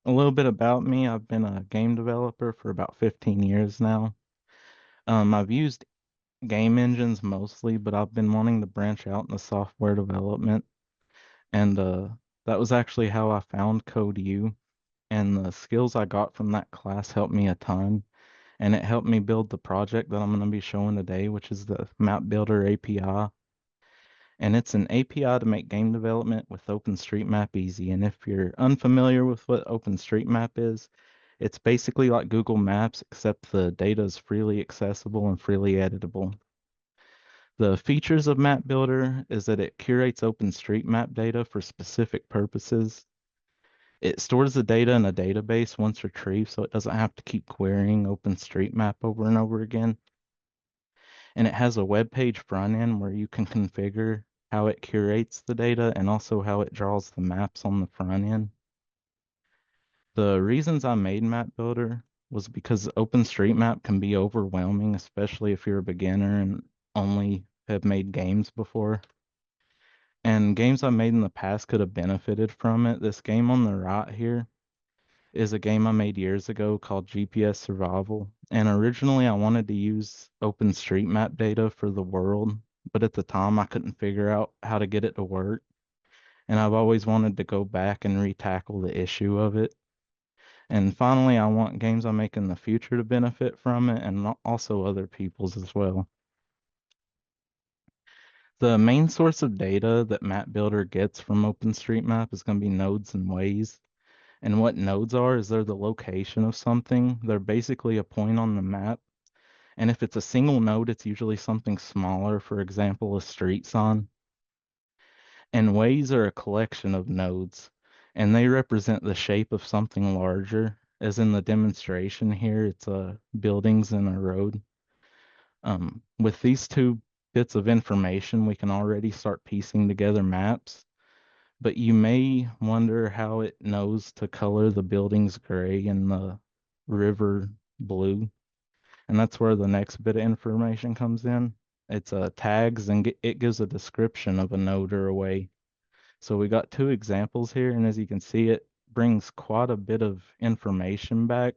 A little bit about me. I've been a game developer for about 15 years now. I've used game engines mostly, but I've been wanting to branch out into software development. And that was actually how I found CodeU. And the skills I got from that class helped me a ton. And it helped me build the project that I'm going to be showing today, which is the Map Builder API. And it's an API to make game development with OpenStreetMap easy. And if you're unfamiliar with what OpenStreetMap is, it's basically like Google Maps, except the data is freely accessible and freely editable. The features of Map Builder is that it curates OpenStreetMap data for specific purposes. It stores the data in a database once retrieved, so it doesn't have to keep querying OpenStreetMap over and over again. And it has a web page front end where you can configure how it curates the data and also how it draws the maps on the front end. The reasons I made Map Builder was because OpenStreetMap can be overwhelming, especially if you're a beginner and only have made games before. And games I made in the past could have benefited from it. This game on the right here is a game I made years ago called GPS Survival. And originally I wanted to use OpenStreetMap data for the world, but at the time I couldn't figure out how to get it to work. And I've always wanted to go back and re-tackle the issue of it. And finally, I want games I make in the future to benefit from it and also other people's as well. The main source of data that Map Builder gets from OpenStreetMap is going to be nodes and ways. And what nodes are is they're the location of something. They're basically a point on the map. And if it's a single node, it's usually something smaller, for example, a street sign. And ways are a collection of nodes, and they represent the shape of something larger. As in the demonstration here, it's buildings and a road. With these two bits of information, we can already start piecing together maps. But you may wonder how it knows to color the buildings gray and the river blue. And that's where the next bit of information comes in. It's tags and it gives a description of a node or a way. So we got two examples here, and as you can see, it brings quite a bit of information back,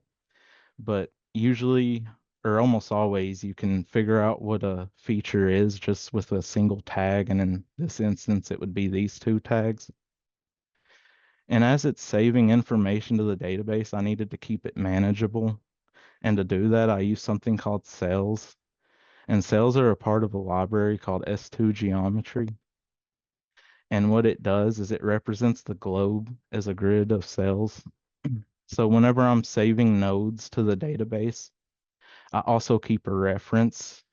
but usually or almost always you can figure out what a feature is just with a single tag, and in this instance it would be these two tags. And as it's saving information to the database, I needed to keep it manageable. And to do that, I use something called cells. And cells are a part of a library called S2 Geometry. And what it does is it represents the globe as a grid of cells. So whenever I'm saving nodes to the database, I also keep a reference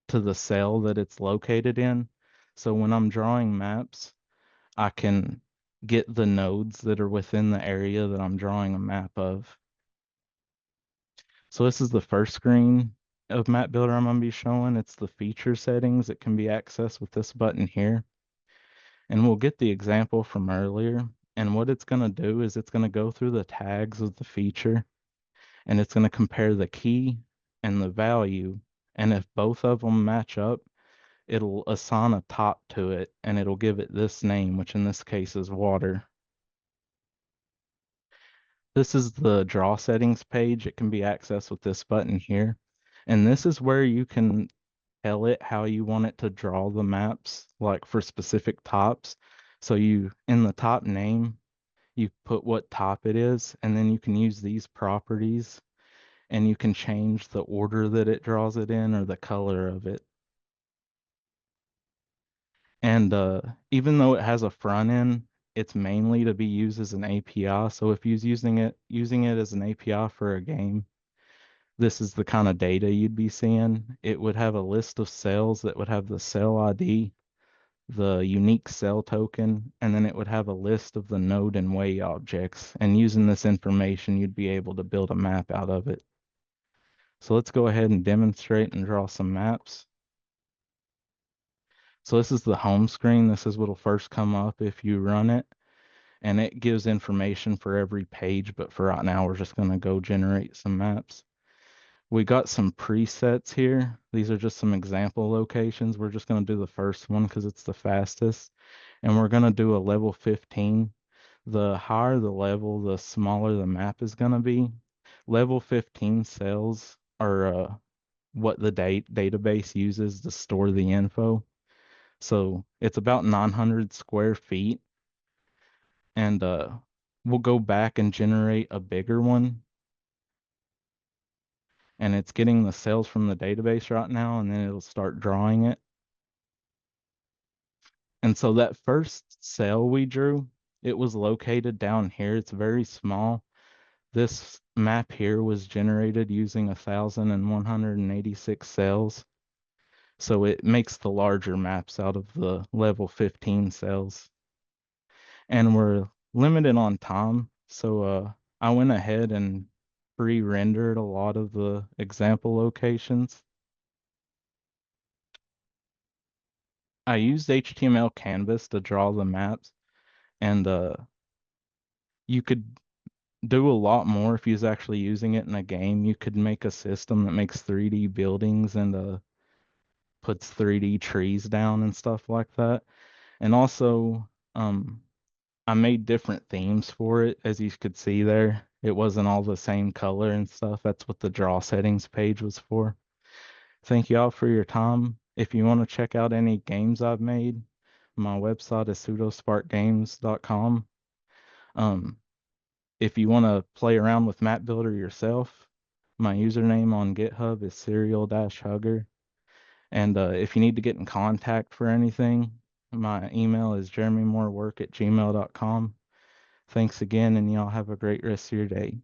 to the cell that it's located in. So when I'm drawing maps, I can get the nodes that are within the area that I'm drawing a map of. So this is the first screen of Map Builder I'm going to be showing. It's the feature settings. It can be accessed with this button here. And we'll get the example from earlier. And what it's going to do is it's going to go through the tags of the feature, and it's going to compare the key and the value. And if both of them match up, it'll assign a top to it, and it'll give it this name, which in this case is water. This is the draw settings page. It can be accessed with this button here. And this is where you can tell it how you want it to draw the maps, like for specific tops. So you, in the top name, you put what top it is, and then you can use these properties and you can change the order that it draws it in or the color of it. And even though it has a front end, it's mainly to be used as an API. So if you're using it as an API for a game, this is the kind of data you'd be seeing. It would have a list of cells that would have the cell ID, the unique cell token, and then it would have a list of the node and way objects. And using this information, you'd be able to build a map out of it. So let's go ahead and demonstrate and draw some maps. So this is the home screen. This is what'll first come up if you run it. And it gives information for every page, but for right now, we're just gonna go generate some maps. We got some presets here. These are just some example locations. We're just gonna do the first one because it's the fastest. And we're gonna do a level 15. The higher the level, the smaller the map is gonna be. Level 15 cells are what the database uses to store the info. So it's about 900 square feet, and we'll go back and generate a bigger one. And it's getting the cells from the database right now, and then it'll start drawing it. And so that first cell we drew, it was located down here. It's very small. This map here was generated using 1,186 cells. So it makes the larger maps out of the level 15 cells. And we're limited on time. So I went ahead and pre-rendered a lot of the example locations. I used HTML Canvas to draw the maps, and you could do a lot more if you was actually using it in a game. You could make a system that makes 3D buildings and puts 3D trees down and stuff like that. And also, um, I made different themes for it, as you could see there. It wasn't all the same color and stuff. That's what the draw settings page was for. Thank you all for your time. If you want to check out any games I've made, my website is pseudosparkgames.com. Um, if you want to play around with Map Builder yourself, my username on GitHub is serial-hugger. And if you need to get in contact for anything, my email is jeremymorework@gmail.com. Thanks again, and y'all have a great rest of your day.